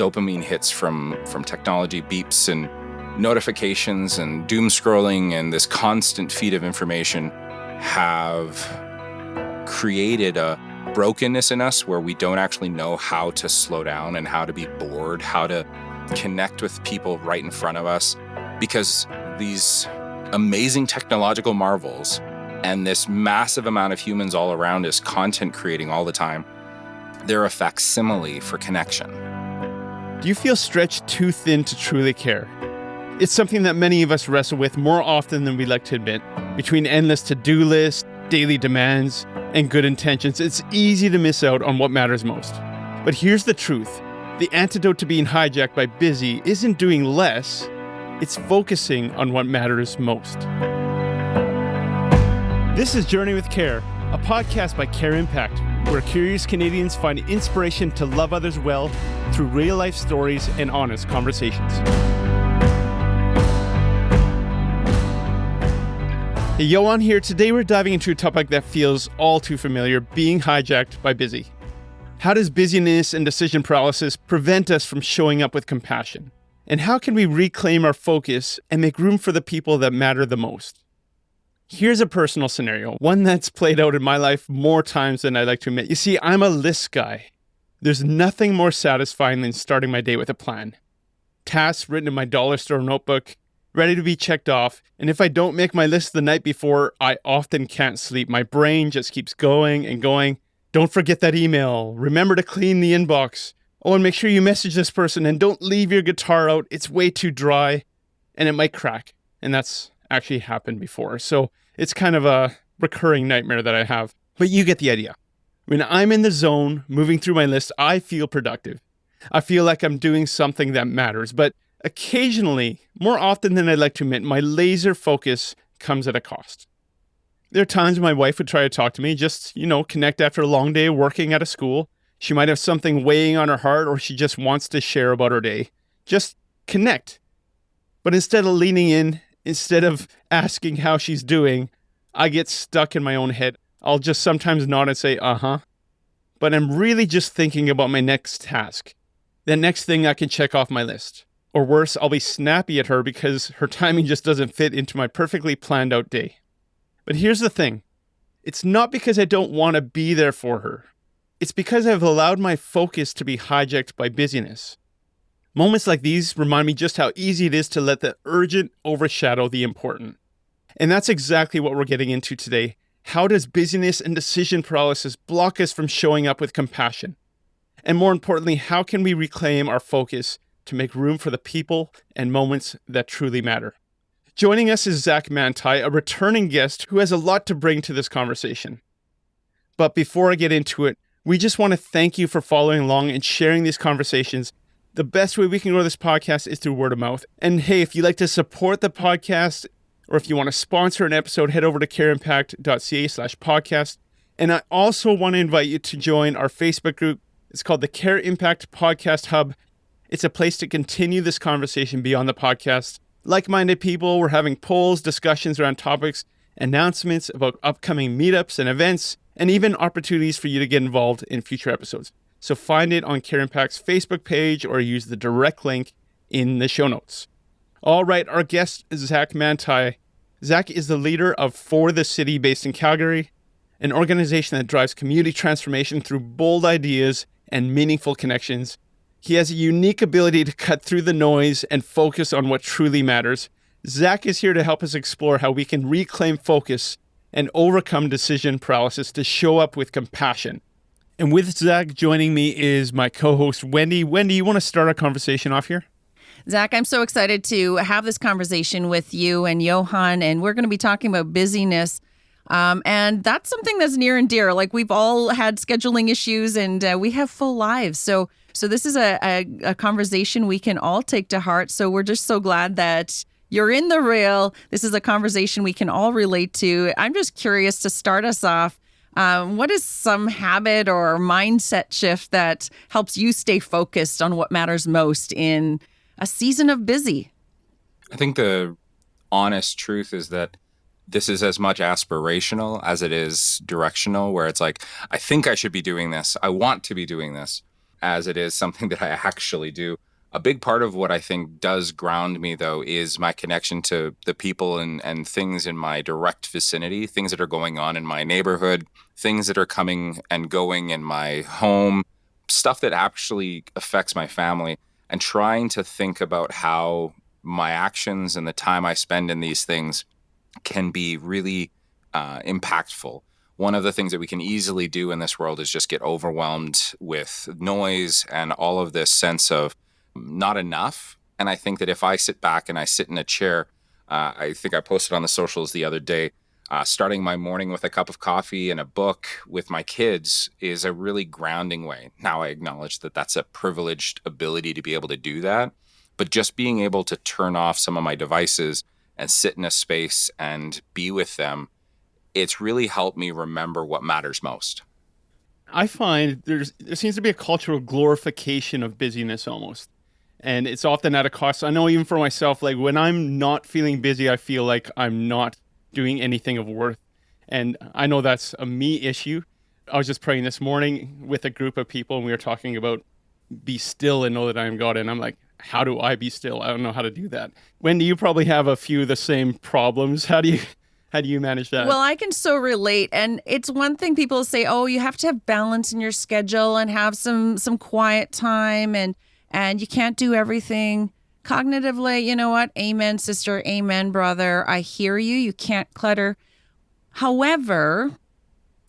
dopamine hits from technology, beeps and notifications and doom scrolling and this constant feed of information have created a brokenness in us where we don't actually know how to slow down and how to be bored, how to connect with people right in front of us, because these amazing technological marvels and this massive amount of humans all around us content creating all the time, they're a facsimile for connection. Do you feel stretched too thin to truly care? It's something that many of us wrestle with more often than we like to admit. Between endless to-do lists, daily demands, and good intentions, it's easy to miss out on what matters most. But here's the truth. The antidote to being hijacked by busy isn't doing less, it's focusing on what matters most. This is Journey with Care, a podcast by CareImpact, where curious Canadians find inspiration to love others well through real-life stories and honest conversations. Hey, Johan here. Today we're diving into a topic that feels all too familiar, being hijacked by busy. How does busyness and decision paralysis prevent us from showing up with compassion? And how can we reclaim our focus and make room for the people that matter the most? Here's a personal scenario, one that's played out in my life more times than I'd like to admit. You see, I'm a list guy. There's nothing more satisfying than starting my day with a plan. Tasks written in my dollar store notebook, ready to be checked off. And if I don't make my list the night before, I often can't sleep. My brain just keeps going and going. Don't forget that email. Remember to clean the inbox. Oh, and make sure you message this person and don't leave your guitar out. It's way too dry and it might crack. And that's actually happened before. So it's kind of a recurring nightmare that I have. But you get the idea. When I'm in the zone, moving through my list, I feel productive. I feel like I'm doing something that matters. But occasionally, more often than I'd like to admit, my laser focus comes at a cost. There are times my wife would try to talk to me, just, connect after a long day working at a school. She might have something weighing on her heart, or she just wants to share about her day. Just connect. But instead of leaning in, instead of asking how she's doing, I get stuck in my own head. I'll just sometimes nod and say, uh-huh. But I'm really just thinking about my next task, the next thing I can check off my list. Or worse, I'll be snappy at her because her timing just doesn't fit into my perfectly planned out day. But here's the thing. It's not because I don't want to be there for her. It's because I've allowed my focus to be hijacked by busyness. Moments like these remind me just how easy it is to let the urgent overshadow the important. And that's exactly what we're getting into today. How does busyness and decision paralysis block us from showing up with compassion? And more importantly, how can we reclaim our focus to make room for the people and moments that truly matter? Joining us is Zach Manntai, a returning guest who has a lot to bring to this conversation. But before I get into it, we just want to thank you for following along and sharing these conversations. The best way we can grow this podcast is through word of mouth. And hey, if you'd like to support the podcast, or if you want to sponsor an episode, head over to careimpact.ca/podcast. And I also want to invite you to join our Facebook group. It's called the CareImpact Podcast Hub. It's a place to continue this conversation beyond the podcast. Like-minded people, we're having polls, discussions around topics, announcements about upcoming meetups and events, and even opportunities for you to get involved in future episodes. So find it on CareImpact's Facebook page or use the direct link in the show notes. All right, our guest is Zach Manntai. Zach is the leader of For the City based in Calgary, an organization that drives community transformation through bold ideas and meaningful connections. He has a unique ability to cut through the noise and focus on what truly matters. Zach is here to help us explore how we can reclaim focus and overcome decision paralysis to show up with compassion. And with Zach joining me is my co-host, Wendi. Wendi, you want to start our conversation off here? Zach, I'm so excited to have this conversation with you and Johan, and we're going to be talking about busyness. And that's something that's near and dear. Like, we've all had scheduling issues and we have full lives. So this is a conversation we can all take to heart. So we're just so glad that you're in the rail. This is a conversation we can all relate to. I'm just curious to start us off. What is some habit or mindset shift that helps you stay focused on what matters most in a season of busy? I think the honest truth is that this is as much aspirational as it is directional, where it's like, I think I should be doing this. I want to be doing this. as it is something that I actually do. A big part of what I think does ground me, though, is my connection to the people and things in my direct vicinity, things that are going on in my neighborhood, things that are coming and going in my home, stuff that actually affects my family, and trying to think about how my actions and the time I spend in these things can be really impactful. One of the things that we can easily do in this world is just get overwhelmed with noise and all of this sense of not enough. And I think that if I sit back and I sit in a chair, I think I posted on the socials the other day, starting my morning with a cup of coffee and a book with my kids is a really grounding way. Now, I acknowledge that that's a privileged ability to be able to do that, but just being able to turn off some of my devices and sit in a space and be with them, it's really helped me remember what matters most. I find there seems to be a cultural glorification of busyness almost. And it's often at a cost. I know even for myself, like when I'm not feeling busy, I feel like I'm not doing anything of worth. And I know that's a me issue. I was just praying this morning with a group of people and we were talking about be still and know that I am God. And I'm like, how do I be still? I don't know how to do that. Wendi, you probably have a few of the same problems. How do you manage that? Well, I can so relate. And it's one thing people say, oh, you have to have balance in your schedule and have some quiet time and you can't do everything. Cognitively, you know what? Amen, sister. Amen, brother. I hear you. You can't clutter. However,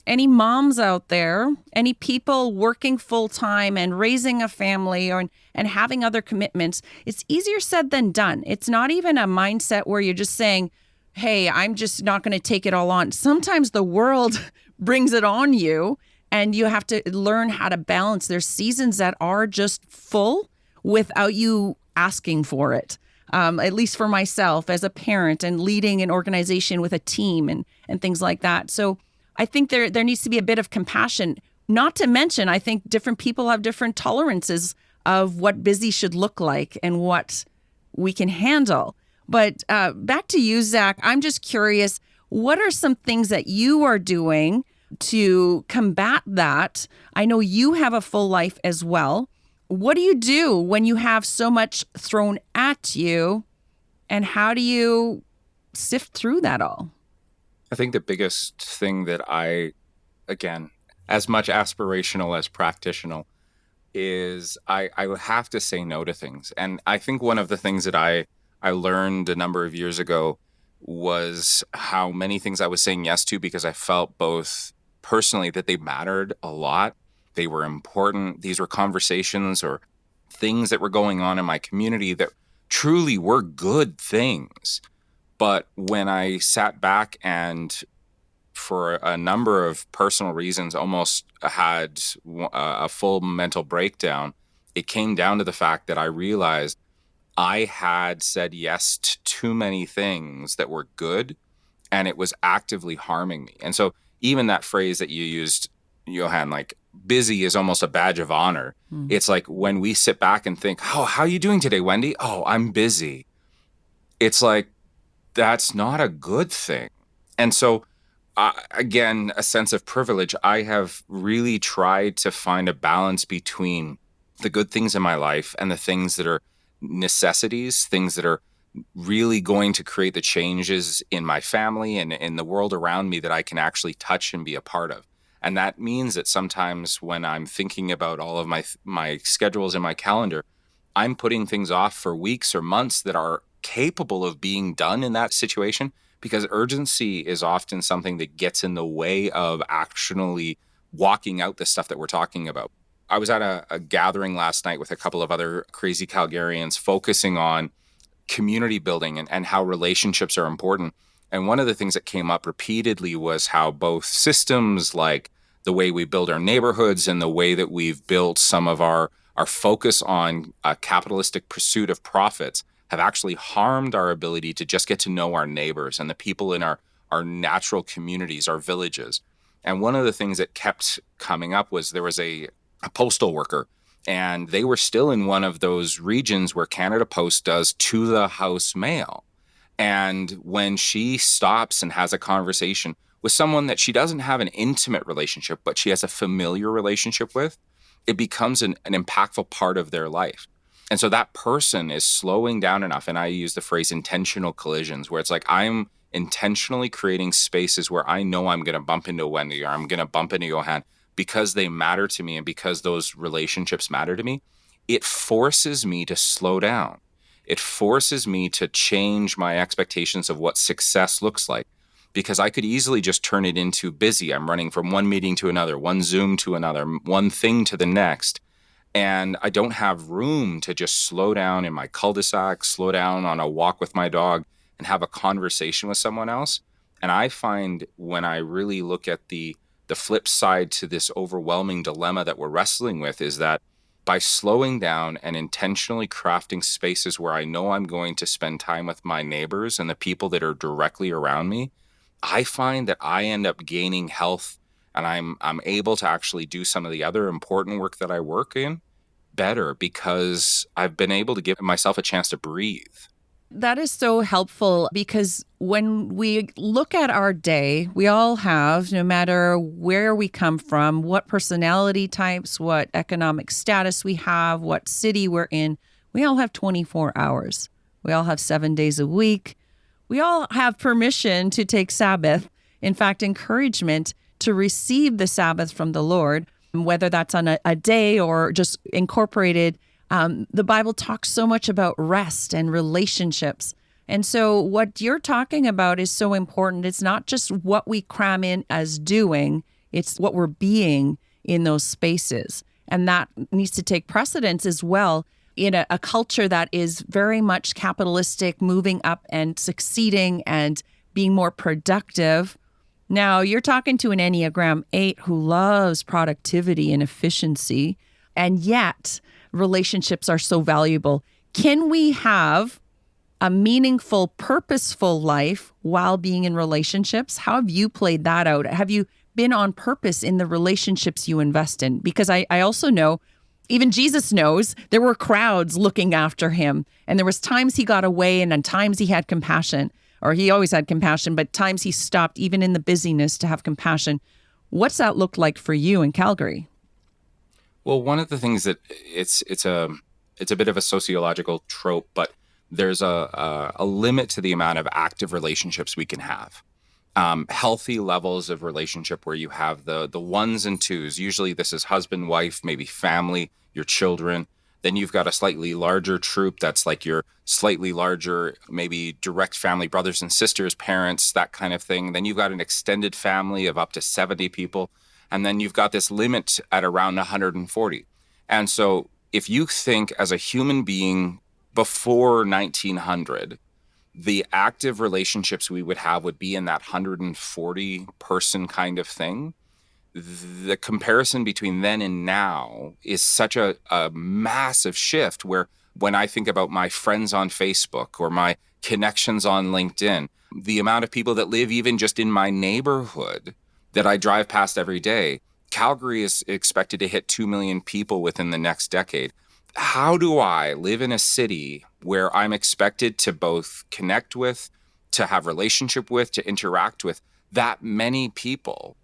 any moms out there, any people working full time and raising a family and having other commitments, it's easier said than done. It's not even a mindset where you're just saying, hey, I'm just not going to take it all on. Sometimes the world brings it on you and you have to learn how to balance. There's seasons that are just full without you asking for it. At least for myself as a parent and leading an organization with a team and things like that. So I think there needs to be a bit of compassion. Not to mention, I think different people have different tolerances of what busy should look like and what we can handle. But back to you, Zach, I'm just curious, what are some things that you are doing to combat that? I know you have a full life as well. What do you do when you have so much thrown at you? And how do you sift through that all? I think the biggest thing that I, again, as much aspirational as practitioner, is I have to say no to things. And I think one of the things that I learned a number of years ago was how many things I was saying yes to because I felt both personally that they mattered a lot. They were important. These were conversations or things that were going on in my community that truly were good things. But when I sat back and for a number of personal reasons almost had a full mental breakdown, it came down to the fact that I realized I had said yes to too many things that were good and it was actively harming me. And so even that phrase that you used, Johan, like busy is almost a badge of honor. It's like when we sit back and think, oh, how are you doing today, Wendi? Oh, I'm busy. It's like, that's not a good thing. And so, again, a sense of privilege. I have really tried to find a balance between the good things in my life and the things that are necessities, things that are really going to create the changes in my family and in the world around me that I can actually touch and be a part of. And that means that sometimes when I'm thinking about all of my schedules in my calendar, I'm putting things off for weeks or months that are capable of being done in that situation, because urgency is often something that gets in the way of actually walking out the stuff that we're talking about. I was at a gathering last night with a couple of other crazy Calgarians focusing on community building and how relationships are important. And one of the things that came up repeatedly was how both systems like the way we build our neighborhoods and the way that we've built some of our focus on a capitalistic pursuit of profits have actually harmed our ability to just get to know our neighbors and the people in our natural communities, our villages. And one of the things that kept coming up was there was a postal worker, and they were still in one of those regions where Canada Post does to the house mail. And when she stops and has a conversation with someone that she doesn't have an intimate relationship, but she has a familiar relationship with, it becomes an impactful part of their life. And so that person is slowing down enough. And I use the phrase intentional collisions, where it's like I'm intentionally creating spaces where I know I'm going to bump into Wendi or I'm going to bump into Johan because they matter to me and because those relationships matter to me. It forces me to slow down. It forces me to change my expectations of what success looks like, because I could easily just turn it into busy. I'm running from one meeting to another, one Zoom to another, one thing to the next. And I don't have room to just slow down in my cul-de-sac, slow down on a walk with my dog and have a conversation with someone else. And I find when I really look at the flip side to this overwhelming dilemma that we're wrestling with is that by slowing down and intentionally crafting spaces where I know I'm going to spend time with my neighbors and the people that are directly around me, I find that I end up gaining health and I'm able to actually do some of the other important work that I work in better because I've been able to give myself a chance to breathe. That is so helpful because when we look at our day, we all have, no matter where we come from, what personality types, what economic status we have, what city we're in, we all have 24 hours. We all have 7 days a week. We all have permission to take Sabbath. In fact, encouragement to receive the Sabbath from the Lord, whether that's on a day or just incorporated. The Bible talks so much about rest and relationships. And so what you're talking about is so important. It's not just what we cram in as doing, it's what we're being in those spaces. And that needs to take precedence as well in a culture that is very much capitalistic, moving up and succeeding and being more productive. Now, you're talking to an Enneagram 8 who loves productivity and efficiency, and yet relationships are so valuable. Can we have a meaningful, purposeful life while being in relationships? How have you played that out? Have you been on purpose in the relationships you invest in? Because I also know, even Jesus knows, there were crowds looking after him. And there was times he got away and then times he had compassion, or he always had compassion, but times he stopped even in the busyness to have compassion. What's that look like for you in Calgary? Well, one of the things that it's a bit of a sociological trope, but there's a limit to the amount of active relationships we can have. Healthy levels of relationship where you have the ones and twos. Usually this is husband, wife, maybe family, your children. Then you've got a slightly larger troop that's like your slightly larger, maybe direct family, brothers and sisters, parents, that kind of thing. Then you've got an extended family of up to 70 people. And then you've got this limit at around 140. And so if you think as a human being before 1900, the active relationships we would have would be in that 140 person kind of thing. The comparison between then and now is such a massive shift where when I think about my friends on Facebook or my connections on LinkedIn, the amount of people that live even just in my neighborhood that I drive past every day, Calgary is expected to hit 2 million people within the next decade. How do I live in a city where I'm expected to both connect with, to have relationship with, to interact with that many people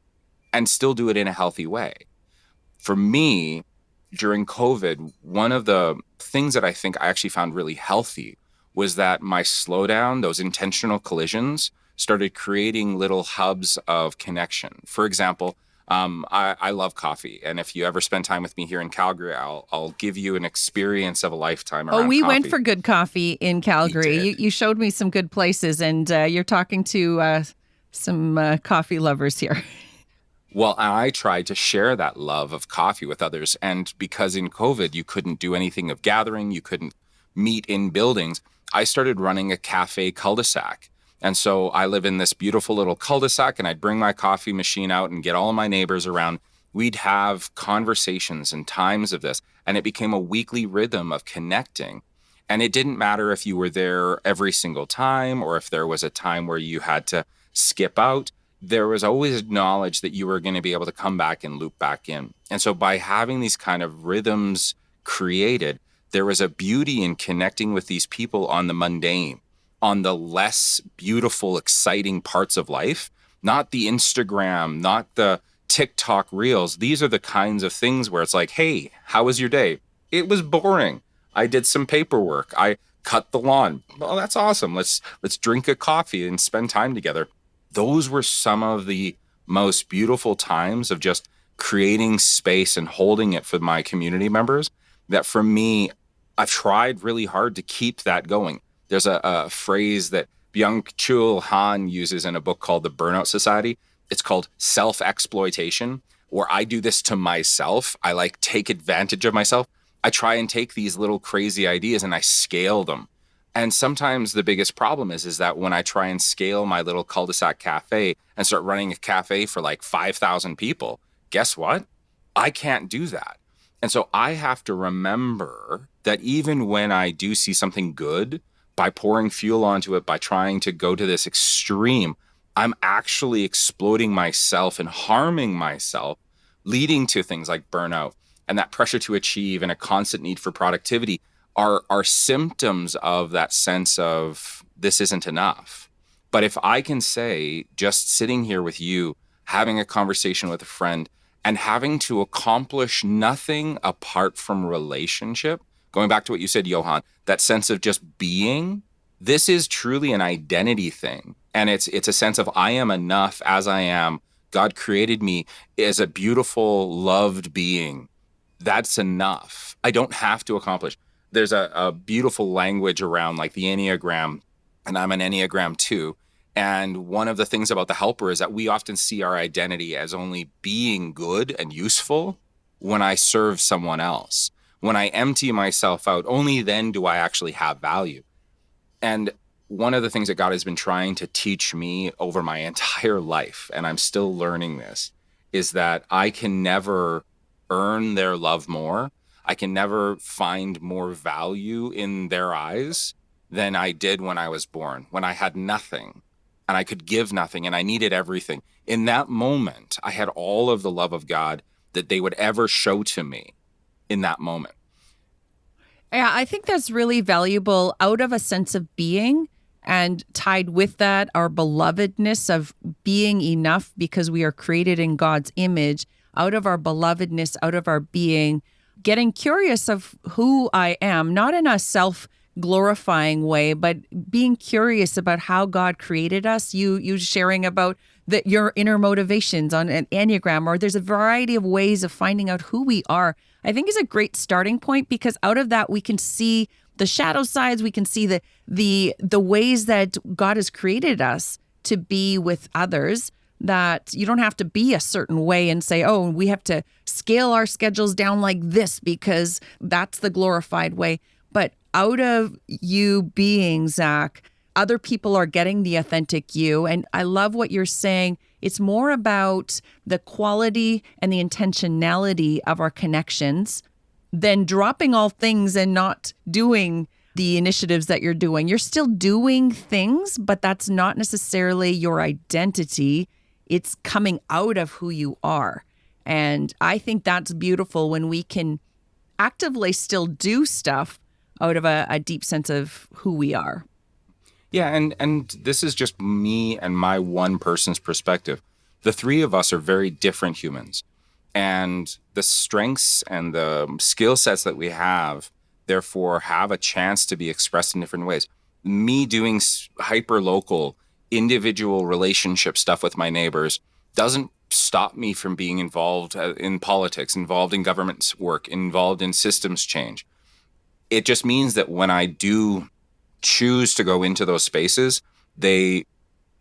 and still do it in a healthy way? For me, during COVID, one of the things that I think I actually found really healthy was that my slowdown, those intentional collisions, started creating little hubs of connection. For example, I love coffee. And if you ever spend time with me here in Calgary, I'll give you an experience of a lifetime around we coffee. went for good coffee in Calgary. You showed me some good places, and you're talking to some coffee lovers here. Well, I tried to share that love of coffee with others. And because in COVID, you couldn't do anything of gathering, you couldn't meet in buildings, I started running a cafe cul-de-sac. And so I live in this beautiful little cul-de-sac, and I'd bring my coffee machine out and get all of my neighbors around. We'd have conversations and times of this, and it became a weekly rhythm of connecting. And it didn't matter if you were there every single time or if there was a time where you had to skip out. There was always knowledge that you were going to be able to come back and loop back in. And so by having these kind of rhythms created, there was a beauty in connecting with these people on the mundane, on the less beautiful, exciting parts of life, not the Instagram, not the TikTok reels. These are the kinds of things where it's like, hey, how was your day? It was boring. I did some paperwork. I cut the lawn. Well, that's awesome. Let's drink a coffee and spend time together. Those were some of the most beautiful times of just creating space and holding it for my community members that for me, I've tried really hard to keep that going. There's a phrase that Byung-Chul Han uses in a book called The Burnout Society. It's called self-exploitation, where I do this to myself. I like take advantage of myself. I try and take these little crazy ideas and I scale them. And sometimes the biggest problem is that when I try and scale my little cul-de-sac cafe and start running a cafe for like 5,000 people, guess what? I can't do that. And so I have to remember that even when I do see something good, by pouring fuel onto it, by trying to go to this extreme, I'm actually exploding myself and harming myself, leading to things like burnout and that pressure to achieve and a constant need for productivity are symptoms of that sense of this isn't enough. But if I can say, just sitting here with you, having a conversation with a friend, and having to accomplish nothing apart from relationship, going back to what you said, Johan, that sense of just being, this is truly an identity thing. And it's a sense of I am enough as I am. God created me as a beautiful, loved being. That's enough. I don't have to accomplish. There's a beautiful language around like the Enneagram, and I'm an Enneagram 2. And one of the things about the helper is that we often see our identity as only being good and useful when I serve someone else. When I empty myself out, only then do I actually have value. And one of the things that God has been trying to teach me over my entire life, and I'm still learning this, is that I can never earn their love more. I can never find more value in their eyes than I did when I was born, when I had nothing and I could give nothing and I needed everything. In that moment, I had all of the love of God that they would ever show to me in that moment. Yeah, I think that's really valuable out of a sense of being, and tied with that, our belovedness of being enough because we are created in God's image, out of our belovedness, out of our being, getting curious of who I am, not in a self-glorifying way, but being curious about how God created us. You sharing about your inner motivations on an Enneagram, or there's a variety of ways of finding out who we are, I think is a great starting point, because out of that we can see the shadow sides, we can see the ways that God has created us to be with others, that you don't have to be a certain way and say, oh, we have to scale our schedules down like this because that's the glorified way. But out of you being, Zach, other people are getting the authentic you. And I love what you're saying. It's more about the quality and the intentionality of our connections than dropping all things and not doing the initiatives that you're doing. You're still doing things, but that's not necessarily your identity. It's coming out of who you are. And I think that's beautiful when we can actively still do stuff out of a deep sense of who we are. Yeah, and this is just me and my one person's perspective. The three of us are very different humans. And the strengths and the skill sets that we have, therefore, have a chance to be expressed in different ways. Me doing hyper-local, individual relationship stuff with my neighbors doesn't stop me from being involved in politics, involved in government work, involved in systems change. It just means that when I do choose to go into those spaces, they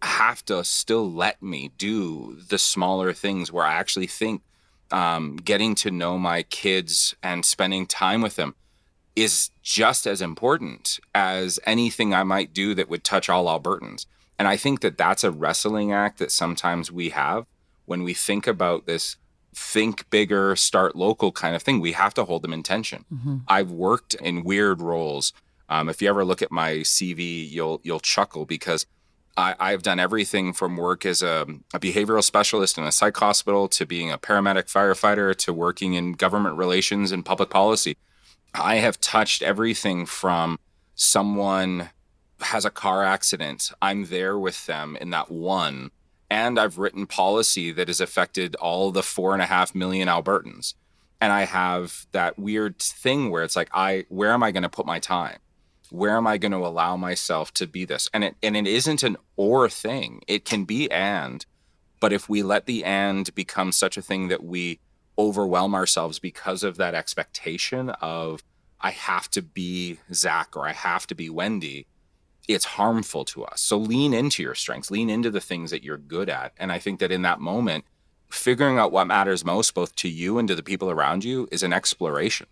have to still let me do the smaller things where I actually think getting to know my kids and spending time with them is just as important as anything I might do that would touch all Albertans. And I think that that's a wrestling act that sometimes we have when we think about this think bigger, start local kind of thing. We have to hold them in tension. Mm-hmm. I've worked in weird roles. If you ever look at my CV, you'll chuckle because I've done everything from work as a behavioral specialist in a psych hospital to being a paramedic firefighter to working in government relations and public policy. I have touched everything from someone has a car accident. I'm there with them in that one And I've written policy that has affected all the 4.5 million Albertans. And I have that weird thing where it's like, where am I going to put my time? Where am I going to allow myself to be this? And it isn't an or thing. It can be and, but if we let the and become such a thing that we overwhelm ourselves because of that expectation of, I have to be Zach or I have to be Wendi, it's harmful to us. So lean into your strengths, lean into the things that you're good at. And I think that in that moment, figuring out what matters most, both to you and to the people around you, is an exploration.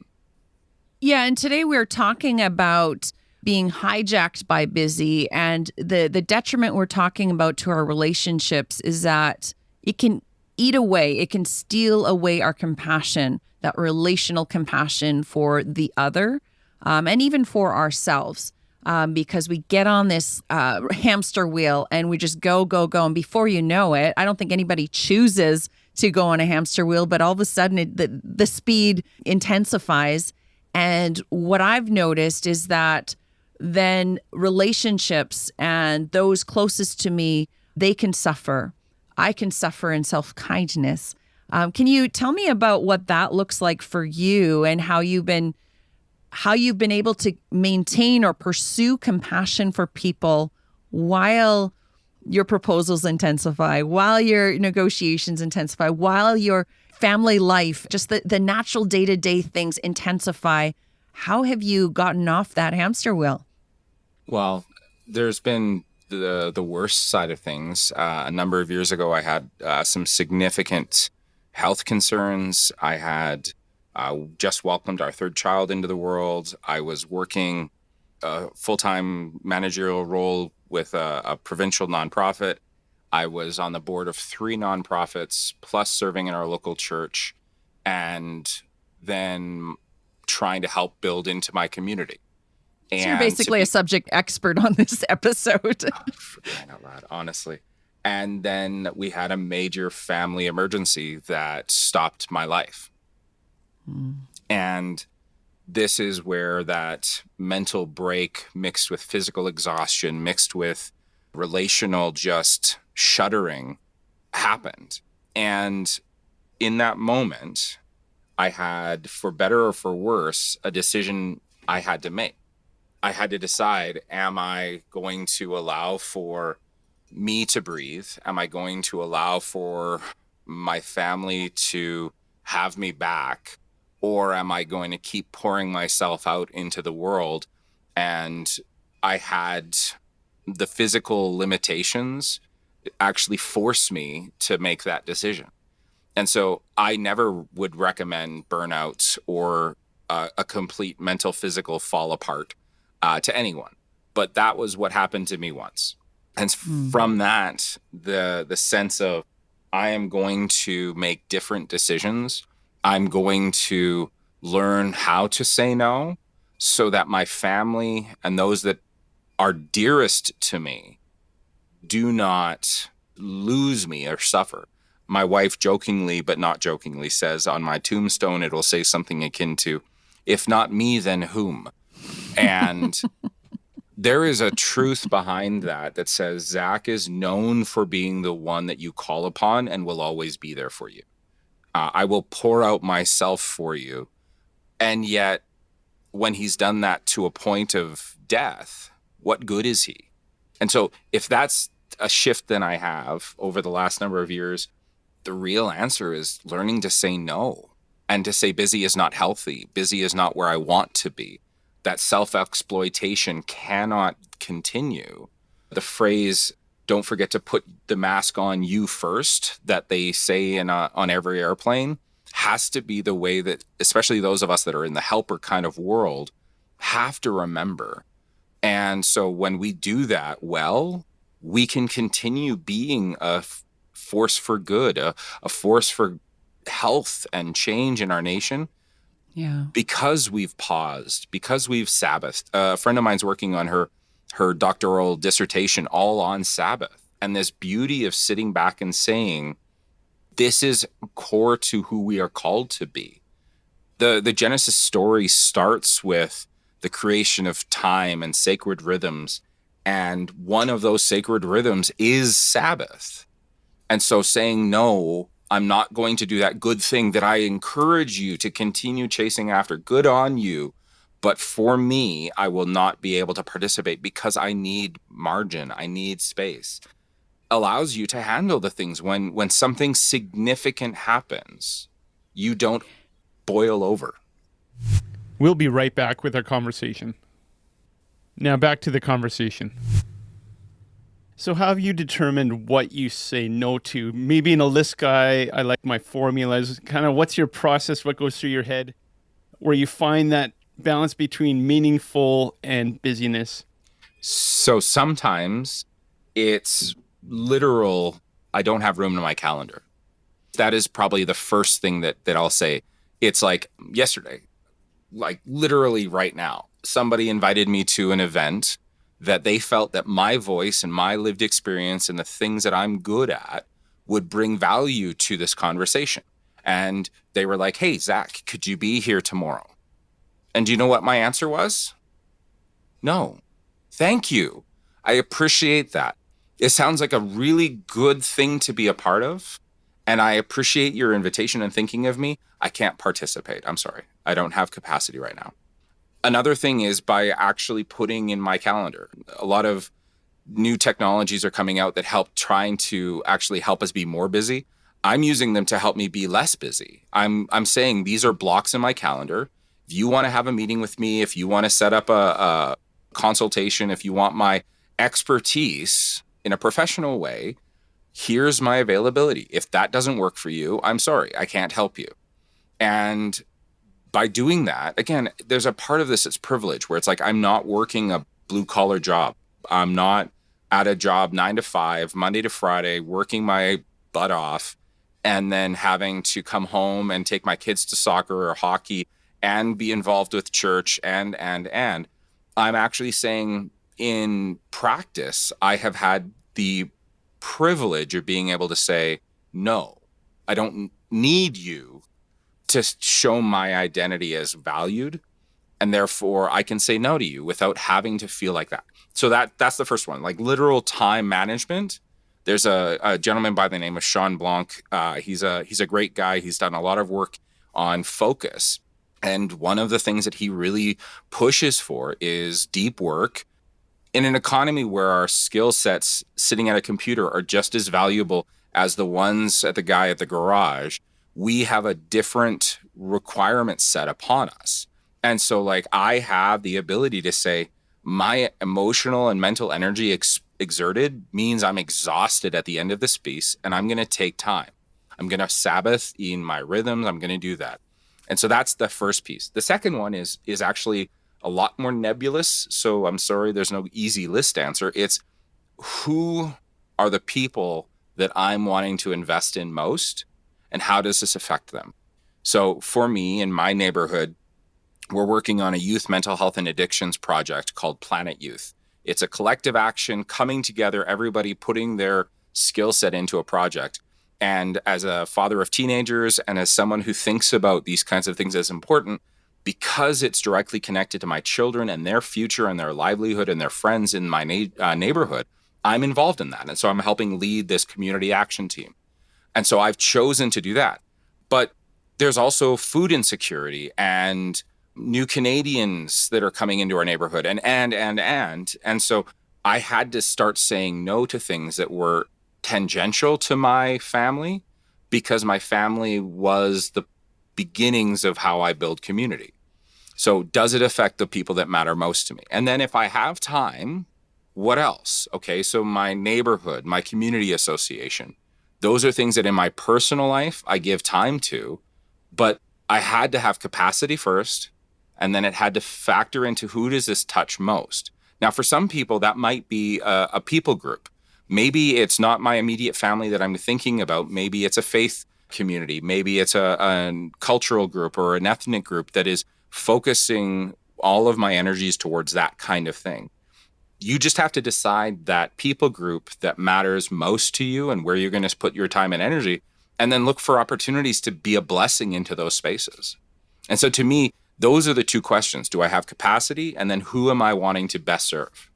Yeah. And today we're talking about being hijacked by busy, and the detriment we're talking about to our relationships is that it can eat away, it can steal away our compassion, that relational compassion for the other, and even for ourselves. Because we get on this hamster wheel and we just go. And before you know it, I don't think anybody chooses to go on a hamster wheel, but all of a sudden the speed intensifies. And what I've noticed is that then relationships and those closest to me, they can suffer. I can suffer in self-kindness. Can you tell me about what that looks like for you and how you've been able to maintain or pursue compassion for people while your proposals intensify, while your negotiations intensify, while your family life, just the natural day-to-day things intensify? How have you gotten off that hamster wheel? Well, there's been the worst side of things. A number of years ago, I had some significant health concerns. I had just welcomed our third child into the world. I was working a full-time managerial role with a provincial nonprofit. I was on the board of 3 nonprofits, plus serving in our local church, and then trying to help build into my community. So you're basically a subject expert on this episode. For crying out loud, honestly. And then we had a major family emergency that stopped my life. And this is where that mental break mixed with physical exhaustion, mixed with relational just shuddering happened. And in that moment, I had, for better or for worse, a decision I had to make. I had to decide, am I going to allow for me to breathe? Am I going to allow for my family to have me back? Or am I going to keep pouring myself out into the world? And I had the physical limitations actually force me to make that decision. And so I never would recommend burnout or a complete mental, physical fall apart to anyone. But that was what happened to me once. And from that, the sense of, I am going to make different decisions. I'm going to learn how to say no so that my family and those that are dearest to me do not lose me or suffer. My wife jokingly, but not jokingly, says on my tombstone, it'll say something akin to, if not me, then whom? And there is a truth behind that says Zach is known for being the one that you call upon and will always be there for you. I will pour out myself for you. And yet, when he's done that to a point of death, what good is he? And so if that's a shift that I have over the last number of years, the real answer is learning to say no and to say busy is not healthy. Busy is not where I want to be. That self-exploitation cannot continue. The phrase, don't forget to put the mask on you first, that they say on every airplane, has to be the way that, especially those of us that are in the helper kind of world, have to remember. And so when we do that well, we can continue being a force for good, a force for health and change in our nation. Yeah. Because we've paused, because we've Sabbathed. A friend of mine's working on her doctoral dissertation all on Sabbath. And this beauty of sitting back and saying, this is core to who we are called to be. The Genesis story starts with the creation of time and sacred rhythms. And one of those sacred rhythms is Sabbath. And so saying, no, I'm not going to do that good thing that I encourage you to continue chasing after. Good on you. But for me, I will not be able to participate because I need margin. I need space. Allows you to handle the things when something significant happens, you don't boil over. We'll be right back with our conversation. Now back to the conversation. So how have you determined what you say no to? Me being a list guy, I like my formulas. Kind of what's your process, what goes through your head, where you find that balance between meaningful and busyness? So sometimes it's literal, I don't have room in my calendar. That is probably the first thing that I'll say. It's like yesterday, like literally right now, somebody invited me to an event that they felt that my voice and my lived experience and the things that I'm good at would bring value to this conversation. And they were like, hey, Zach, could you be here tomorrow? And do you know what my answer was? No. Thank you. I appreciate that. It sounds like a really good thing to be a part of. And I appreciate your invitation and thinking of me. I can't participate. I'm sorry. I don't have capacity right now. Another thing is by actually putting in my calendar. A lot of new technologies are coming out that help trying to actually help us be more busy. I'm using them to help me be less busy. I'm saying these are blocks in my calendar. If you want to have a meeting with me, if you want to set up a consultation, if you want my expertise in a professional way, here's my availability. If that doesn't work for you, I'm sorry, I can't help you. And by doing that, again, there's a part of this that's privilege where it's like, I'm not working a blue collar job. I'm not at a job 9 to 5, Monday to Friday, working my butt off and then having to come home and take my kids to soccer or hockey and be involved with church and. I'm actually saying in practice, I have had the privilege of being able to say, no, I don't need you to show my identity as valued. And therefore I can say no to you without having to feel like that. So that's the first one, like literal time management. There's a gentleman by the name of Sean Blanc. He's a great guy. He's done a lot of work on focus. And one of the things that he really pushes for is deep work in an economy where our skill sets sitting at a computer are just as valuable as the ones at the guy at the garage. We have a different requirement set upon us. And so like I have the ability to say my emotional and mental energy exerted means I'm exhausted at the end of this piece and I'm going to take time. I'm going to Sabbath in my rhythms. I'm going to do that. And so that's the first piece. The second one is actually a lot more nebulous. So I'm sorry, there's no easy list answer. It's who are the people that I'm wanting to invest in most and how does this affect them? So for me in my neighborhood, we're working on a youth mental health and addictions project called Planet Youth. It's a collective action coming together, everybody putting their skill set into a project. And as a father of teenagers and as someone who thinks about these kinds of things as important, because it's directly connected to my children and their future and their livelihood and their friends in my neighborhood, I'm involved in that. And so I'm helping lead this community action team. And so I've chosen to do that. But there's also food insecurity and new Canadians that are coming into our neighborhood and so I had to start saying no to things that were tangential to my family because my family was the beginnings of how I build community. So does it affect the people that matter most to me? And then if I have time, what else? Okay, so my neighborhood, my community association, those are things that in my personal life I give time to, but I had to have capacity first. And then it had to factor into who does this touch most. Now, for some people, that might be a people group. Maybe it's not my immediate family that I'm thinking about. Maybe it's a faith community. Maybe it's a cultural group or an ethnic group that is focusing all of my energies towards that kind of thing. You just have to decide that people group that matters most to you and where you're going to put your time and energy, and then look for opportunities to be a blessing into those spaces. And so to me, those are the two questions. Do I have capacity? And then who am I wanting to best serve?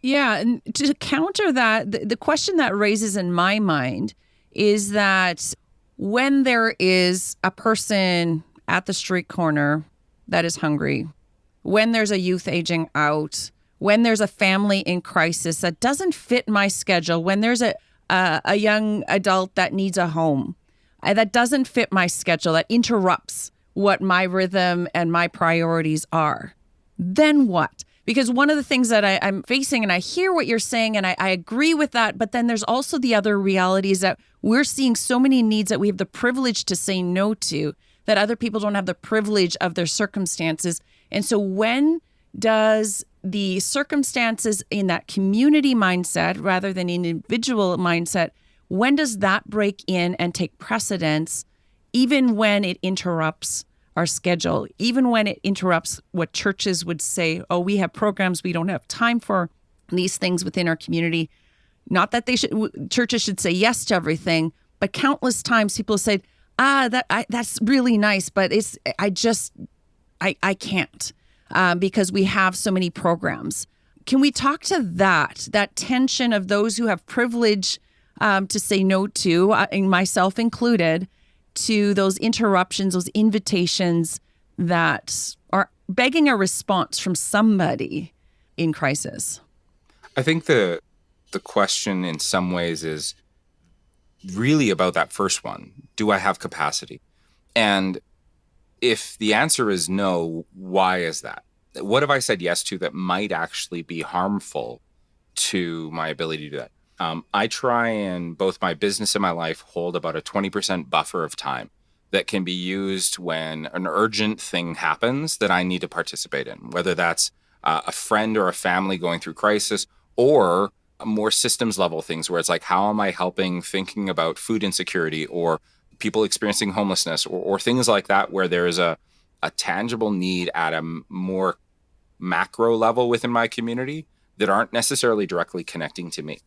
Yeah. And to counter that, the question that raises in my mind is that when there is a person at the street corner that is hungry, when there's a youth aging out, when there's a family in crisis that doesn't fit my schedule, when there's a young adult that needs a home, that doesn't fit my schedule, that interrupts what my rhythm and my priorities are, then what? Because one of the things that I'm facing, and I hear what you're saying, and I agree with that, but then there's also the other realities that we're seeing so many needs that we have the privilege to say no to, that other people don't have the privilege of their circumstances. And so when does the circumstances in that community mindset rather than individual mindset, when does that break in and take precedence, even when it interrupts our schedule, even when it interrupts what churches would say, oh, we have programs, we don't have time for these things within our community. Not that churches should say yes to everything, but countless times people said, that's really nice, but I can't because we have so many programs. Can we talk to that tension of those who have privilege to say no to, and myself included, to those interruptions, those invitations that are begging a response from somebody in crisis? I think the question in some ways is really about that first one. Do I have capacity? And if the answer is no, why is that? What have I said yes to that might actually be harmful to my ability to do that? I try in both my business and my life hold about a 20% buffer of time that can be used when an urgent thing happens that I need to participate in, whether that's a friend or a family going through crisis, or more systems level things where it's like, how am I helping thinking about food insecurity or people experiencing homelessness or things like that, where there is a tangible need at a more macro level within my community that aren't necessarily directly connecting to me.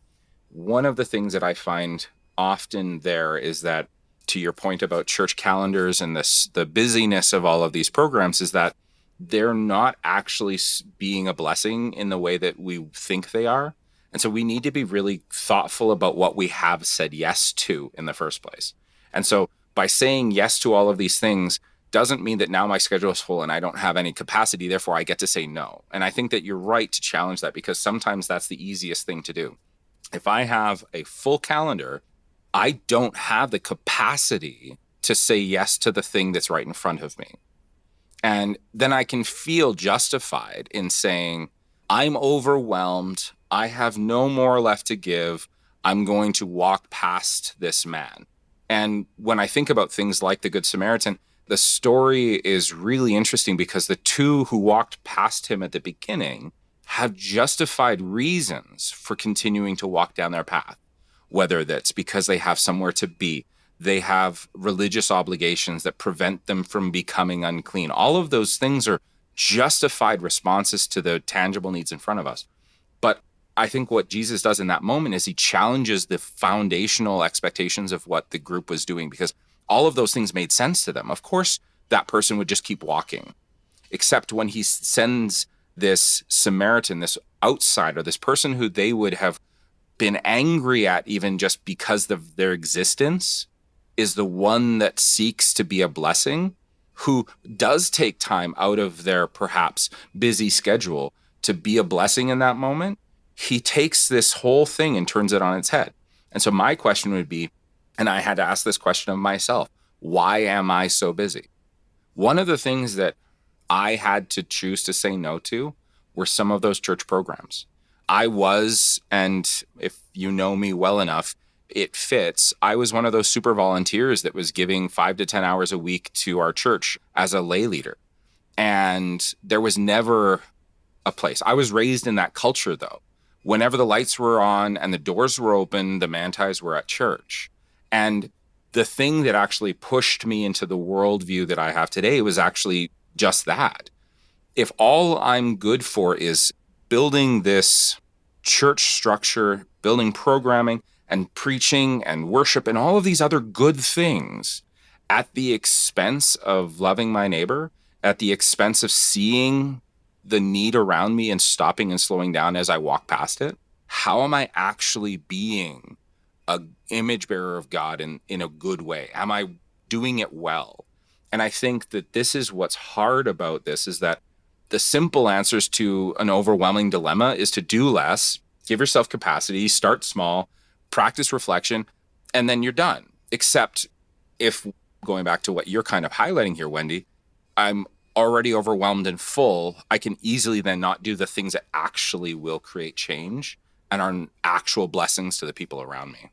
One of the things that I find often there is that, to your point about church calendars and the busyness of all of these programs, is that they're not actually being a blessing in the way that we think they are. And so we need to be really thoughtful about what we have said yes to in the first place. And so by saying yes to all of these things doesn't mean that now my schedule is full and I don't have any capacity, therefore I get to say no. And I think that you're right to challenge that, because sometimes that's the easiest thing to do. If I have a full calendar, I don't have the capacity to say yes to the thing that's right in front of me. And then I can feel justified in saying, I'm overwhelmed. I have no more left to give. I'm going to walk past this man. And when I think about things like the Good Samaritan, the story is really interesting because the two who walked past him at the beginning have justified reasons for continuing to walk down their path, whether that's because they have somewhere to be, they have religious obligations that prevent them from becoming unclean. All of those things are justified responses to the tangible needs in front of us. But I think what Jesus does in that moment is he challenges the foundational expectations of what the group was doing, because all of those things made sense to them. Of course, that person would just keep walking, except when he sends this Samaritan, this outsider, this person who they would have been angry at even just because of their existence, is the one that seeks to be a blessing, who does take time out of their perhaps busy schedule to be a blessing in that moment. He takes this whole thing and turns it on its head. And so my question would be, and I had to ask this question of myself, why am I so busy? One of the things that I had to choose to say no to were some of those church programs. I was, and if you know me well enough, it fits. I was one of those super volunteers that was giving 5 to 10 hours a week to our church as a lay leader. And there was never a place. I was raised in that culture, though. Whenever the lights were on and the doors were open, the Manntais were at church. And the thing that actually pushed me into the worldview that I have today was actually just that. If all I'm good for is building this church structure, building programming and preaching and worship and all of these other good things at the expense of loving my neighbor, at the expense of seeing the need around me and stopping and slowing down as I walk past it, how am I actually being a image bearer of God in a good way? Am I doing it well? And I think that this is what's hard about this, is that the simple answers to an overwhelming dilemma is to do less, give yourself capacity, start small, practice reflection, and then you're done. Except if, going back to what you're kind of highlighting here, Wendi, I'm already overwhelmed and full, I can easily then not do the things that actually will create change and are actual blessings to the people around me.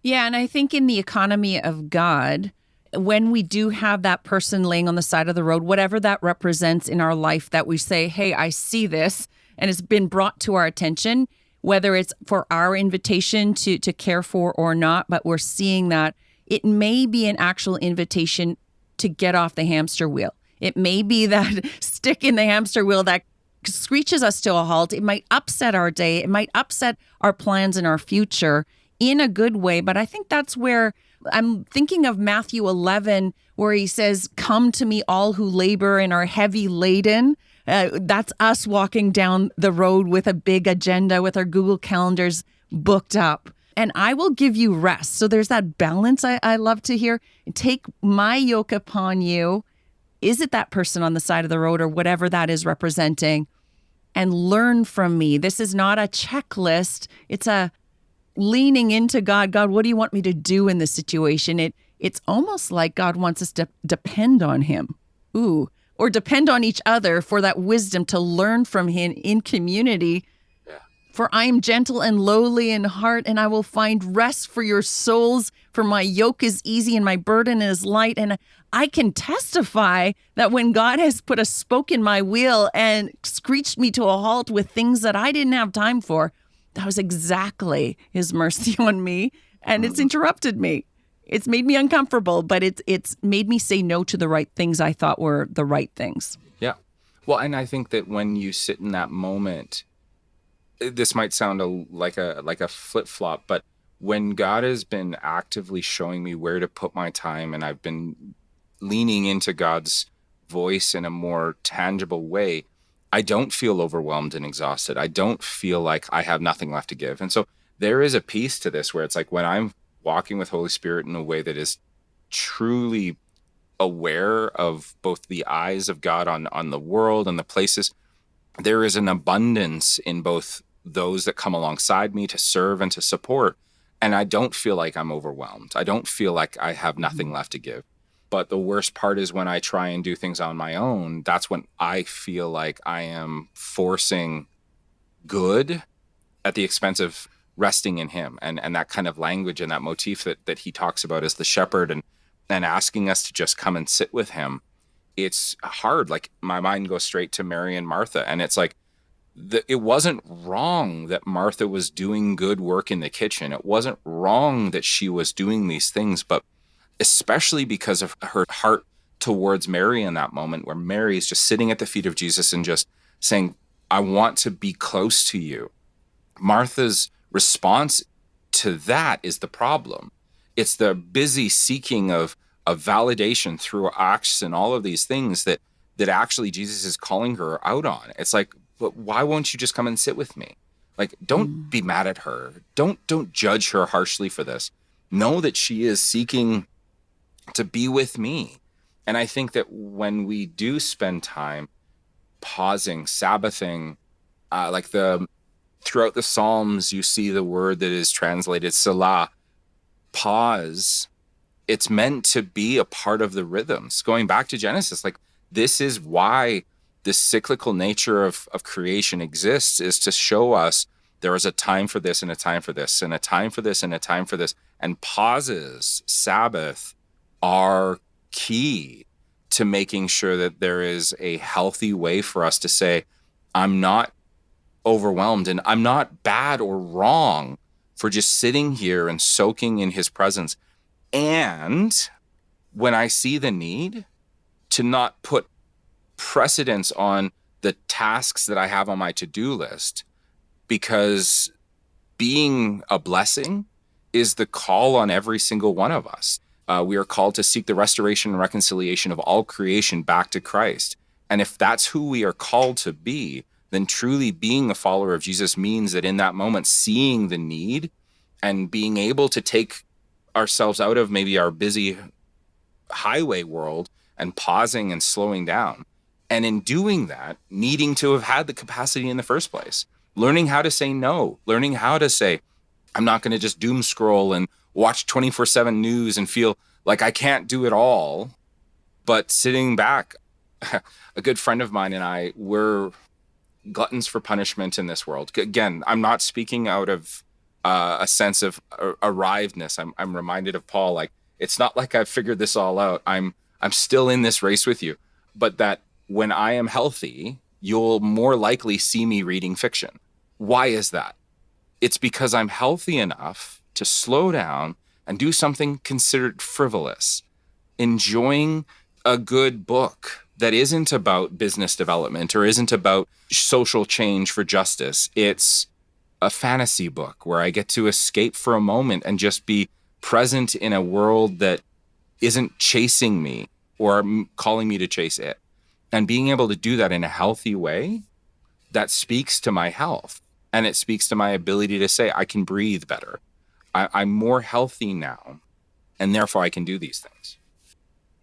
Yeah, and I think in the economy of God, when we do have that person laying on the side of the road, whatever that represents in our life, that we say, hey, I see this, and it's been brought to our attention, whether it's for our invitation to care for or not, but we're seeing that it may be an actual invitation to get off the hamster wheel. It may be that stick in the hamster wheel that screeches us to a halt. It might upset our day. It might upset our plans and our future in a good way. But I think that's where I'm thinking of Matthew 11, where he says, come to me all who labor and are heavy laden. That's us walking down the road with a big agenda, with our Google calendars booked up. And I will give you rest. So there's that balance I love to hear. Take my yoke upon you. Is it that person on the side of the road or whatever that is representing? And learn from me. This is not a checklist. It's a leaning into God. God, what do you want me to do in this situation? It's almost like God wants us to depend on him. Or depend on each other for that wisdom to learn from him in community. Yeah. For I am gentle and lowly in heart, and I will find rest for your souls. For my yoke is easy and my burden is light. And I can testify that when God has put a spoke in my wheel and screeched me to a halt with things that I didn't have time for, that was exactly his mercy on me. And it's interrupted me. It's made me uncomfortable, but it's made me say no to the right things I thought were the right things. Yeah. Well, and I think that when you sit in that moment, this might sound like a flip-flop, but when God has been actively showing me where to put my time, and I've been leaning into God's voice in a more tangible way, I don't feel overwhelmed and exhausted. I don't feel like I have nothing left to give. And so there is a piece to this where it's like when I'm walking with Holy Spirit in a way that is truly aware of both the eyes of God on the world and the places, there is an abundance in both those that come alongside me to serve and to support. And I don't feel like I'm overwhelmed. I don't feel like I have nothing left to give. But the worst part is when I try and do things on my own, that's when I feel like I am forcing good at the expense of resting in him. And that kind of language and that motif that he talks about as the shepherd and asking us to just come and sit with him. It's hard. Like my mind goes straight to Mary and Martha. And it's like, it wasn't wrong that Martha was doing good work in the kitchen. It wasn't wrong that she was doing these things, but especially because of her heart towards Mary in that moment, where Mary is just sitting at the feet of Jesus and just saying, I want to be close to you. Martha's response to that is the problem. It's the busy seeking of validation through acts and all of these things that actually Jesus is calling her out on. It's like, but why won't you just come and sit with me? Like, don't be mad at her. Don't judge her harshly for this. Know that she is seeking to be with me. And I think that when we do spend time pausing, Sabbathing, throughout the Psalms, you see the word that is translated Selah, pause. It's meant to be a part of the rhythms. Going back to Genesis, like this is why this cyclical nature of creation exists, is to show us there is a time for this and a time for this and a time for this and a time for this. And pauses, Sabbath, are key to making sure that there is a healthy way for us to say, I'm not overwhelmed and I'm not bad or wrong for just sitting here and soaking in his presence. And when I see the need, to not put precedence on the tasks that I have on my to-do list, because being a blessing is the call on every single one of us. We are called to seek the restoration and reconciliation of all creation back to Christ. And if that's who we are called to be, then truly being a follower of Jesus means that in that moment, seeing the need and being able to take ourselves out of maybe our busy highway world and pausing and slowing down. And in doing that, needing to have had the capacity in the first place, learning how to say no, learning how to say, I'm not going to just doom scroll and watch 24/7 news and feel like I can't do it all. But sitting back, a good friend of mine and I were gluttons for punishment in this world. Again, I'm not speaking out of a sense of arrivedness. I'm reminded of Paul, like, it's not like I've figured this all out. I'm still in this race with you, but that when I am healthy, you'll more likely see me reading fiction. Why is that? It's because I'm healthy enough to slow down and do something considered frivolous, enjoying a good book that isn't about business development or isn't about social change for justice. It's a fantasy book where I get to escape for a moment and just be present in a world that isn't chasing me or calling me to chase it. And being able to do that in a healthy way, that speaks to my health. And it speaks to my ability to say, I can breathe better. I'm more healthy now, and therefore I can do these things.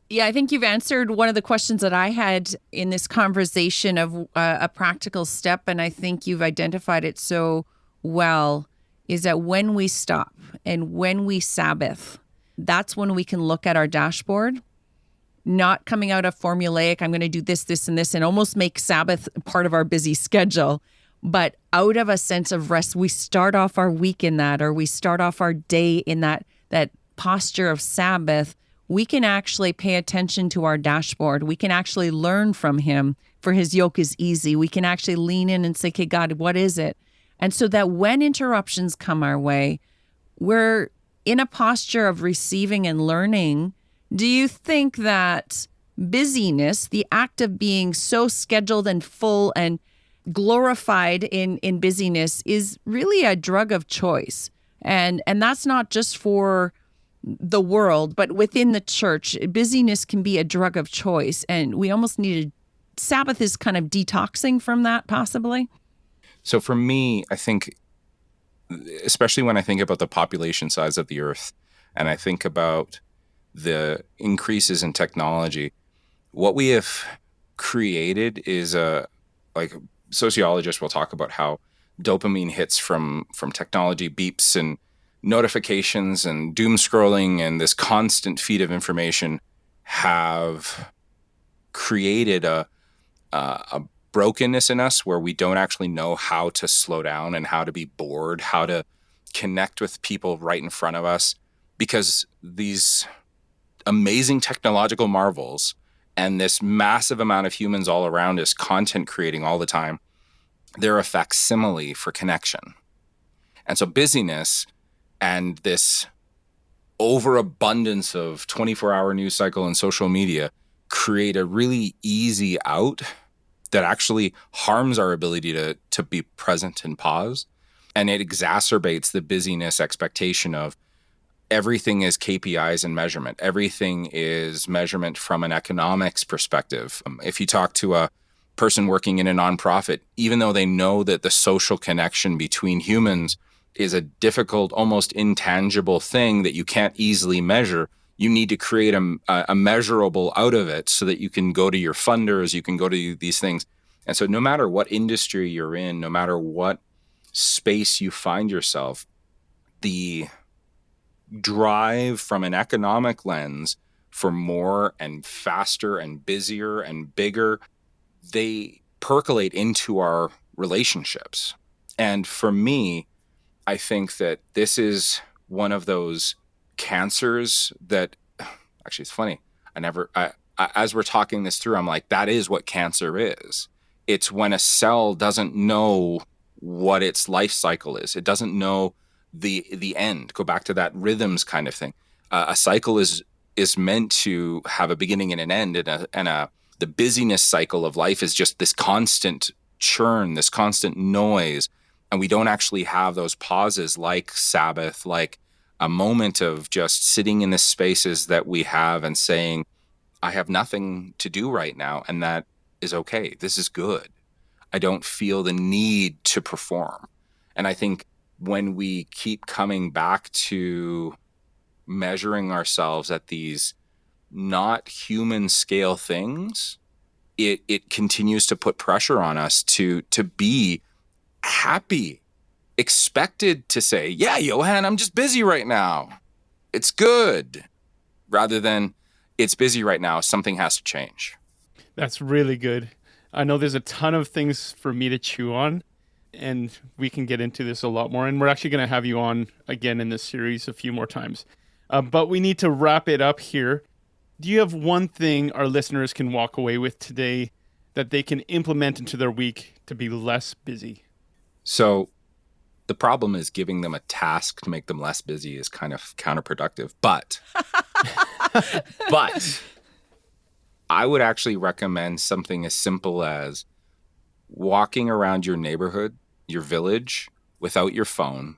Yeah, I think you've answered one of the questions that I had in this conversation of a practical step, and I think you've identified it so well, is that when we stop and when we Sabbath, that's when we can look at our dashboard, not coming out of formulaic, I'm going to do this, this, and this, and almost make Sabbath part of our busy schedule, but out of a sense of rest. We start off our week in that, or we start off our day in that posture of Sabbath. We can actually pay attention to our dashboard. We can actually learn from him, for his yoke is easy. We can actually lean in and say, okay, God, what is it? And so that when interruptions come our way, we're in a posture of receiving and learning. Do you think that busyness, the act of being so scheduled and full and glorified in busyness, is really a drug of choice? And that's not just for the world, but within the church, busyness can be a drug of choice. And we almost need Sabbath is kind of detoxing from that, possibly. So for me, I think, especially when I think about the population size of the earth, and I think about the increases in technology, what we have created is like sociologists will talk about how dopamine hits from technology, beeps and notifications and doom scrolling and this constant feed of information have created a brokenness in us where we don't actually know how to slow down and how to be bored, how to connect with people right in front of us, because these amazing technological marvels and this massive amount of humans all around us content creating all the time, they're a facsimile for connection. And so busyness and this overabundance of 24-hour news cycle and social media create a really easy out that actually harms our ability to be present and pause. And it exacerbates the busyness expectation of everything is KPIs and measurement. Everything is measurement from an economics perspective. If you talk to a person working in a nonprofit, even though they know that the social connection between humans is a difficult, almost intangible thing that you can't easily measure, you need to create a measurable out of it so that you can go to your funders, you can go to these things. And so no matter what industry you're in, no matter what space you find yourself, the drive from an economic lens for more and faster and busier and bigger, they percolate into our relationships. And for me, I think that this is one of those cancers that, actually, it's funny. As we're talking this through, I'm like, that is what cancer is. It's when a cell doesn't know what its life cycle is. It doesn't know the end. Go back to that rhythms kind of thing. A cycle is meant to have a beginning and an end, and the busyness cycle of life is just this constant churn, this constant noise. And we don't actually have those pauses like Sabbath, like a moment of just sitting in the spaces that we have and saying, I have nothing to do right now. And that is okay. This is good. I don't feel the need to perform. And I think when we keep coming back to measuring ourselves at these not human scale things, it continues to put pressure on us to be happy, expected to say, yeah, Johan, I'm just busy right now. It's good. Rather than it's busy right now, something has to change. That's really good. I know there's a ton of things for me to chew on, and we can get into this a lot more. And we're actually going to have you on again in this series a few more times. But we need to wrap it up here. Do you have one thing our listeners can walk away with today that they can implement into their week to be less busy? So the problem is giving them a task to make them less busy is kind of counterproductive. But I would actually recommend something as simple as walking around your neighborhood, your village, without your phone,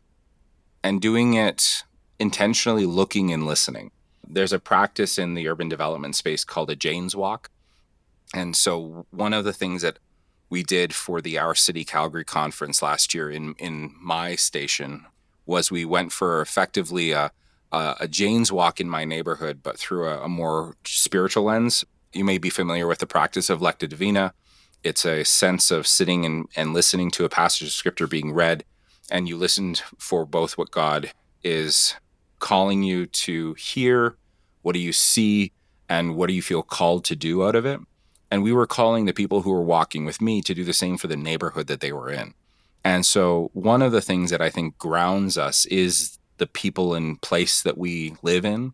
and doing it intentionally looking and listening. There's a practice in the urban development space called a Jane's Walk. And so one of the things that we did for the Our City Calgary conference last year in my station was we went for effectively a Jane's Walk in my neighborhood, but through a more spiritual lens. You may be familiar with the practice of Lectio Divina. It's a sense of sitting and listening to a passage of scripture being read, and you listened for both what God is calling you to hear, what do you see, and what do you feel called to do out of it. And we were calling the people who were walking with me to do the same for the neighborhood that they were in. And so one of the things that I think grounds us is the people and place that we live in.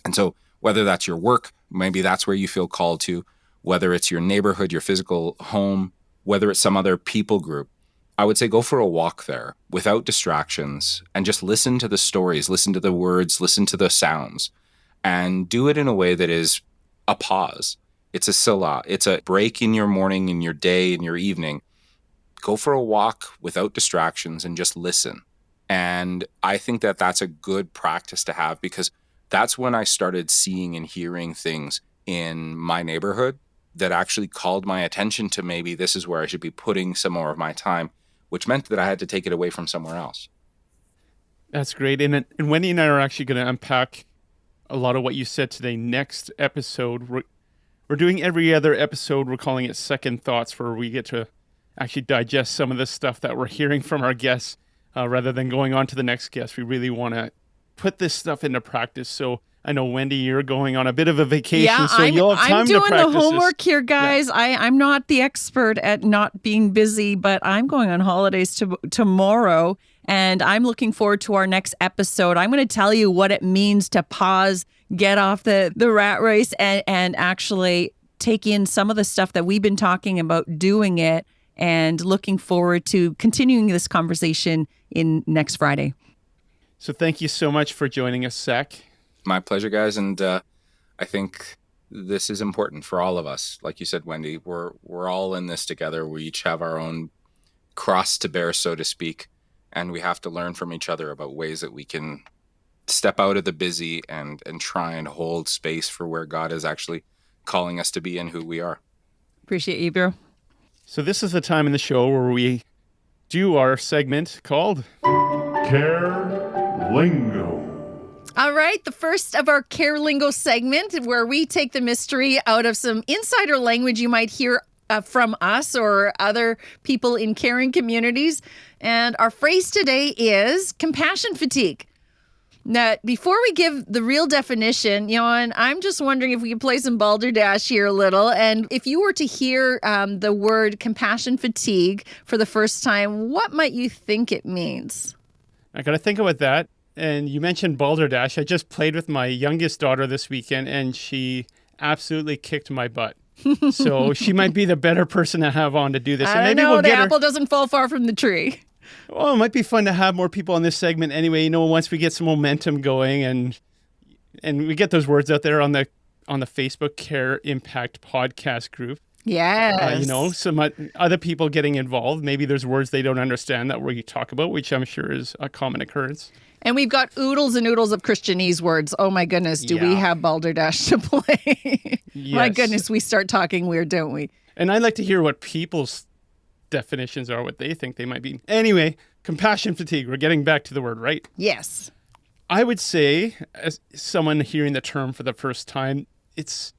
And so whether that's your work, maybe that's where you feel called to, whether it's your neighborhood, your physical home, whether it's some other people group, I would say go for a walk there without distractions and just listen to the stories, listen to the words, listen to the sounds, and do it in a way that is a pause. It's a selah. It's a break in your morning, in your day, in your evening. Go for a walk without distractions and just listen. And I think that that's a good practice to have, because that's when I started seeing and hearing things in my neighborhood that actually called my attention to maybe this is where I should be putting some more of my time, which meant that I had to take it away from somewhere else. That's great. And Wendi and I are actually going to unpack a lot of what you said today. Next episode, we're doing every other episode. We're calling it Second Thoughts, where we get to actually digest some of the stuff that we're hearing from our guests rather than going on to the next guest. We really want to put this stuff into practice. So I know, Wendi, you're going on a bit of a vacation, so you'll have time to practice. I'm doing the homework here, guys. Yeah. I'm not the expert at not being busy, but I'm going on holidays tomorrow, and I'm looking forward to our next episode. I'm going to tell you what it means to pause, get off the rat race, and actually take in some of the stuff that we've been talking about, doing it, and looking forward to continuing this conversation in next Friday. So thank you so much for joining us, Zach. My pleasure, guys. And I think this is important for all of us. Like you said, Wendi, we're all in this together. We each have our own cross to bear, so to speak. And we have to learn from each other about ways that we can step out of the busy and try and hold space for where God is actually calling us to be and who we are. Appreciate you, bro. So this is the time in the show where we do our segment called Care Lingo. All right, the first of our Care Lingo segment, where we take the mystery out of some insider language you might hear from us or other people in caring communities. And our phrase today is compassion fatigue. Now, before we give the real definition, Johan, I'm just wondering if we could play some balderdash here a little. And if you were to hear the word compassion fatigue for the first time, what might you think it means? I got to think about that. And you mentioned balderdash. I just played with my youngest daughter this weekend, and she absolutely kicked my butt. So she might be the better person to have on to do this. I don't know, the apple doesn't fall far from the tree. Well, it might be fun to have more people on this segment anyway. You know, once we get some momentum going and we get those words out there on the Facebook Care Impact podcast group. Yes. You know, some other people getting involved. Maybe there's words they don't understand that we talk about, which I'm sure is a common occurrence. And we've got oodles and oodles of Christianese words. Oh my goodness, do we have balderdash to play? Yes. My goodness, we start talking weird, don't we? And I'd like to hear what people's definitions are what they think they might be. Anyway, compassion fatigue. We're getting back to the word, right? Yes. I would say, as someone hearing the term for the first time, it's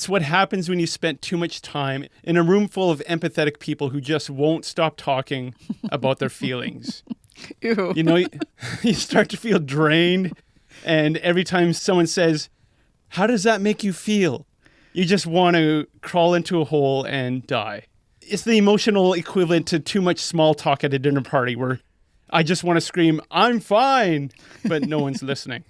what happens when you spend too much time in a room full of empathetic people who just won't stop talking about their feelings. Ew. You know, you start to feel drained, and every time someone says, "How does that make you feel?" you just want to crawl into a hole and die. It's the emotional equivalent to too much small talk at a dinner party where I just want to scream, "I'm fine," but no one's listening.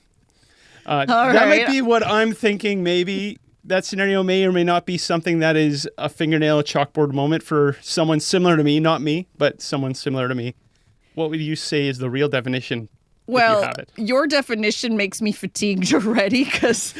That might be what I'm thinking, maybe. That scenario may or may not be something that is a fingernail chalkboard moment for someone similar to me, not me, but someone similar to me. What would you say is the real definition? Well, your definition makes me fatigued already because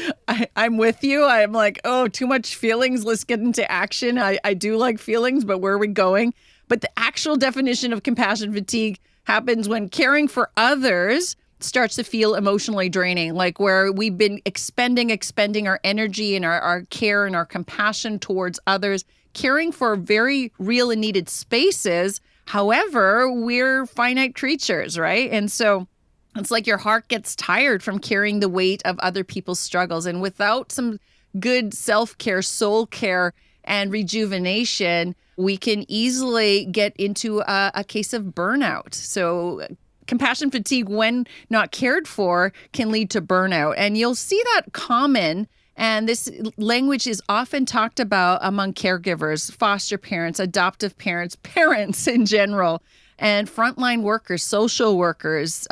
I'm with you. I'm like, oh, too much feelings. Let's get into action. I do like feelings, but where are we going? But the actual definition of compassion fatigue happens when caring for others starts to feel emotionally draining, like where we've been expending our energy and our care and our compassion towards others, caring for very real and needed spaces. However, we're finite creatures, right? And so it's like your heart gets tired from carrying the weight of other people's struggles. And without some good self-care, soul care, and rejuvenation, we can easily get into a case of burnout. So compassion fatigue, when not cared for, can lead to burnout. And you'll see that common. And this language is often talked about among caregivers, foster parents, adoptive parents, parents in general, and frontline workers, social workers,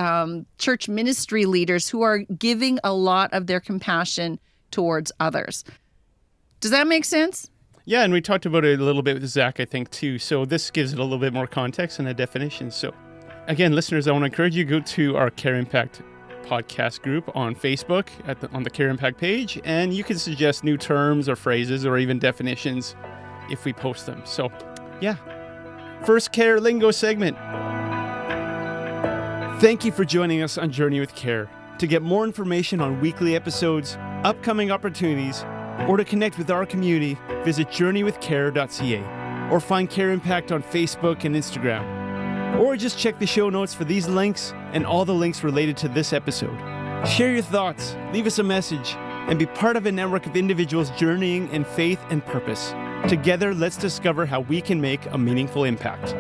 church ministry leaders who are giving a lot of their compassion towards others. Does that make sense? Yeah, and we talked about it a little bit with Zach, I think, too. So this gives it a little bit more context and a definition. So again, listeners, I want to encourage you to go to our Care Impact podcast group on Facebook on the Care Impact page, and you can suggest new terms or phrases or even definitions if we post them. So yeah. First Care Lingo segment. Thank you for joining us on Journey with Care. To get more information on weekly episodes, upcoming opportunities, or to connect with our community, visit journeywithcare.ca or find Care Impact on Facebook and Instagram. Or just check the show notes for these links and all the links related to this episode. Share your thoughts, leave us a message, and be part of a network of individuals journeying in faith and purpose. Together, let's discover how we can make a meaningful impact.